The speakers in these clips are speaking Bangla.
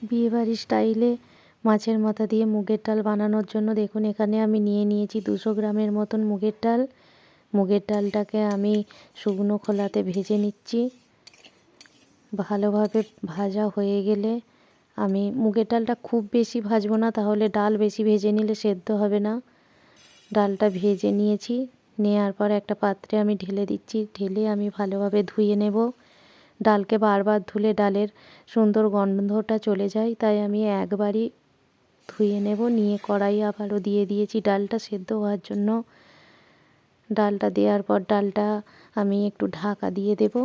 বিয়েবাড়ির স্টাইলে মাছের মাথা দিয়ে মুগের ডাল বানানোর জন্য দেখুন এখানে আমি নিয়েছি 200 গ্রামের মতন মুগের ডাল। মুগের ডালটাকে আমি শুকনো খোলাতে ভেজে নিচ্ছি। ভালোভাবে ভাজা হয়ে গেলে আমি মুগের ডালটা খুব বেশি ভাজবো না, তাহলে ডাল বেশি ভেজে নিলে সেদ্ধ হবে না। ডালটা ভেজে নিয়েছি, নেওয়ার পর একটা পাত্রে আমি ঢেলে দিচ্ছি। ঢেলে আমি ভালোভাবে ধুয়ে নেব। ডালকে বারবার ধুলে ডালের সুন্দর গন্ধটা চলে যায়, তাই আমি একবারই ধুয়ে নেব। নিয়ে কড়াই আবারও দিয়ে দিয়েছি ডালটা সেদ্ধ হওয়ার জন্য। ডালটা দেওয়ার পর ডালটা আমি একটু ঢাকা দিয়ে দেব।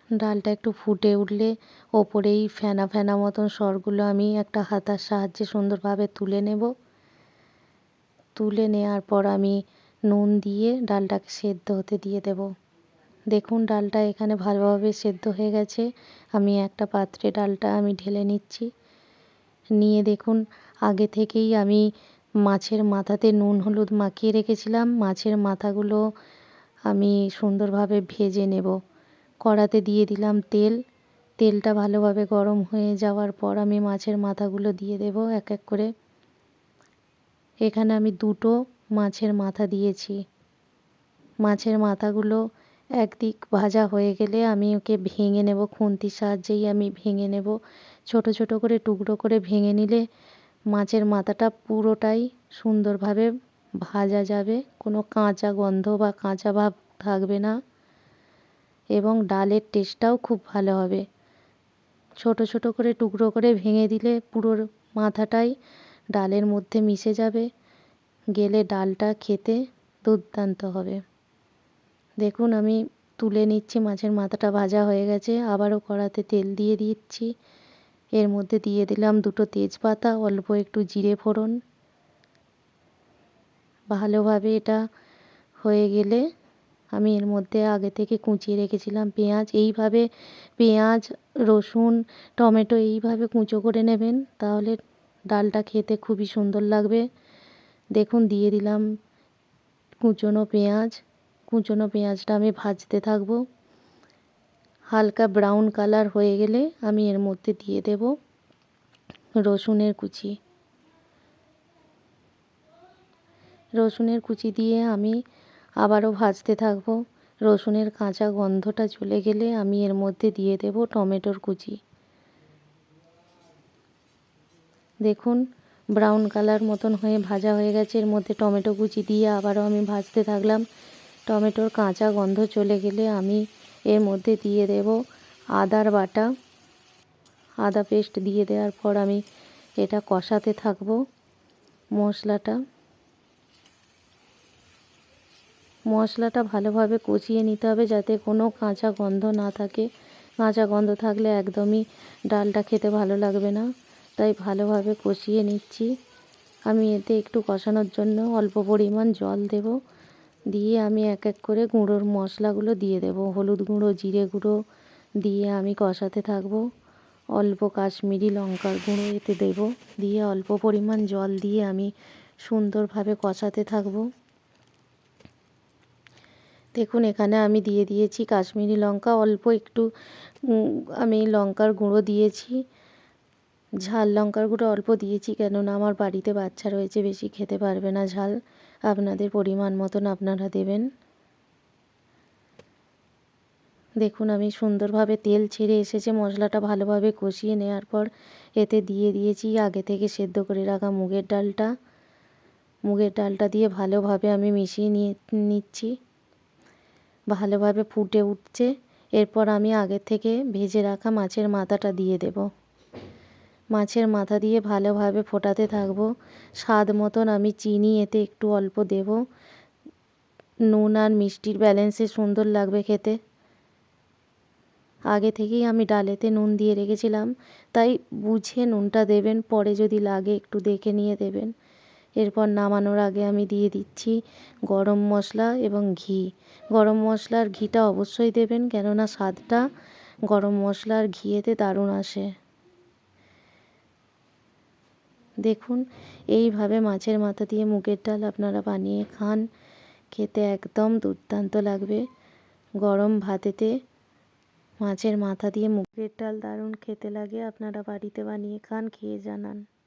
ডালটা একটু ফুটে উঠলে ওপরেই ফেনা ফেনা মতন সরগুলো আমি একটা হাতার সাহায্যে সুন্দরভাবে তুলে নেব। তুলে নেওয়ার পর আমি নুন দিয়ে ডালটাকে সেদ্ধ হতে দিয়ে দেব। দেখুন ডালটা এখানে ভালোভাবে সেদ্ধ হয়ে গেছে। আমি একটা পাত্রে ডালটা আমি ঢেলে নিচ্ছি। নিয়ে দেখুন আগে থেকেই আমি মাছের মাথাতে নুন হলুদ মাখিয়ে রেখেছিলাম। মাছের মাথাগুলো আমি সুন্দরভাবে ভেজে নেব। কড়াতে দিয়ে দিলাম তেল। তেলটা ভালোভাবে গরম হয়ে যাওয়ার পর আমি মাছের মাথাগুলো দিয়ে দেব এক এক করে। এখানে আমি 2টো মাছের মাথা দিয়েছি। মাছের মাথাগুলো একদিক ভাজা হয়ে গেলে আমি ওকে ভেঙে নেব। খুন্তির সাহায্যেই আমি ভেঙে নেব। ছোট ছোট করে টুকরো করে ভেঙে নিলে মাছের মাথাটা পুরোটাই সুন্দরভাবে ভাজা যাবে, কোনো কাঁচা গন্ধ বা কাঁচা ভাব থাকবে না এবং ডালের টেস্টটাও খুব ভালো হবে। ছোট ছোট করে টুকরো করে ভেঙে দিলে পুরো মাথাটাই ডালের মধ্যে মিশে যাবে, গেলে ডালটা খেতে দুর্দান্ত হবে। দেখুন আমি তুলে নিচ্ছি, মাছের মাথাটা ভাজা হয়ে গেছে। আবারও কড়াতে তেল দিয়ে দিচ্ছি। এর মধ্যে দিয়ে দিলাম 2টো তেজপাতা, অল্প একটু জিরে ফোড়ন। ভালোভাবে এটা হয়ে গেলে আমি এর মধ্যে আগে থেকে কুচিয়ে রেখেছিলাম পেঁয়াজ। এইভাবে পেঁয়াজ, রসুন, টমেটো এইভাবে কুচো করে নেবেন, তাহলে ডালটা খেতে খুবই সুন্দর লাগবে। দেখুন দিয়ে দিলাম কুচনো পেঁয়াজ। কুচনো পেঁয়াজটা আমি ভাজতে থাকবো। হালকা ব্রাউন কালার হয়ে গেলে আমি এর মধ্যে দিয়ে দেব রসুনের কুচি। রসুনের কুচি দিয়ে আমি আবারও ভাজতে থাকবো। রসুনের কাঁচা গন্ধটা চলে গেলে আমি এর মধ্যে দিয়ে দেব টমেটোর কুচি। দেখুন ব্রাউন কালার মতন হয়ে ভাজা হয়ে গেছে। এর মধ্যে টমেটো কুচি দিয়ে আবারও আমি ভাজতে থাকলাম। টমেটোর কাঁচা গন্ধ চলে গেলে আমি এর মধ্যে দিয়ে দেব আদার বাটা। আদা পেস্ট দিয়ে দেওয়ার পর আমি এটা কষাতে থাকবো। মশলাটা ভালোভাবে কষিয়ে নিতে হবে, যাতে কোনো কাঁচা গন্ধ না থাকে। কাঁচা গন্ধ থাকলে একদমই ডালটা খেতে ভালো লাগবে না, তাই ভালোভাবে কষিয়ে নিচ্ছি। আমি এতে একটু কষানোর জন্য অল্প পরিমাণ জল দেব। দিয়ে আমি এক এক করে গুঁড়োর মশলাগুলো দিয়ে দেব। হলুদ গুঁড়ো, জিরে গুঁড়ো দিয়ে আমি কষাতে থাকবো। অল্প কাশ্মীরি লঙ্কার গুঁড়ো এতে দেব। দিয়ে অল্প পরিমাণ জল দিয়ে আমি সুন্দরভাবে কষাতে থাকবো। দেখুন এখানে আমি দিয়ে দিয়েছি কাশ্মীরি লঙ্কা, অল্প একটু আমি লঙ্কার গুঁড়ো দিয়েছি। ঝাল লঙ্কার গুঁড়ো অল্প দিয়েছি, কেননা আমার বাড়িতে বাচ্চা রয়েছে, বেশি খেতে পারবে না ঝাল। আপনাদের পরিমাণ মতন আপনারা দেবেন। দেখুন আমি সুন্দরভাবে তেল ছেড়ে এসেছে। মশলাটা ভালোভাবে কষিয়ে নেওয়ার পর এতে দিয়ে দিয়েছি আগে থেকে সেদ্ধ করে রাখা মুগের ডালটা। মুগের ডালটা দিয়ে ভালোভাবে আমি মিশিয়ে নিচ্ছি। ভালোভাবে ফুটে উঠছে। এরপর আমি আগে থেকে ভেজে রাখা মাছের মাথাটা দিয়ে দেব। মাছের মাথা দিয়ে ভালোভাবে ফোটাতে থাকবো। স্বাদ মতন আমি চিনি এতে একটু অল্প দেব। নুন আর মিষ্টির ব্যালেন্সে সুন্দর লাগবে খেতে। আগে থেকেই আমি ডালেতে নুন দিয়ে রেখেছিলাম, তাই বুঝে নুনটা দেবেন, পরে যদি লাগে একটু দেখে নিয়ে দেবেন। এরপর নামানোর আগে আমি দিয়ে দিচ্ছি গরম মশলা এবং ঘি। গরম মশলা আর ঘিটা অবশ্যই দেবেন, কেননা স্বাদটা গরম মশলা আর ঘিয়েতে দারুণ আসে। দেখুন এইভাবে মাছের মাথা দিয়ে মুগের ডাল আপনারা বানিয়ে খান, খেতে একদম দুর্দান্ত লাগবে। গরম ভাতেতে মাছের মাথা দিয়ে মুগের ডাল দারুণ খেতে লাগে। আপনারা বাড়িতে বানিয়ে খান, খেয়ে জানান।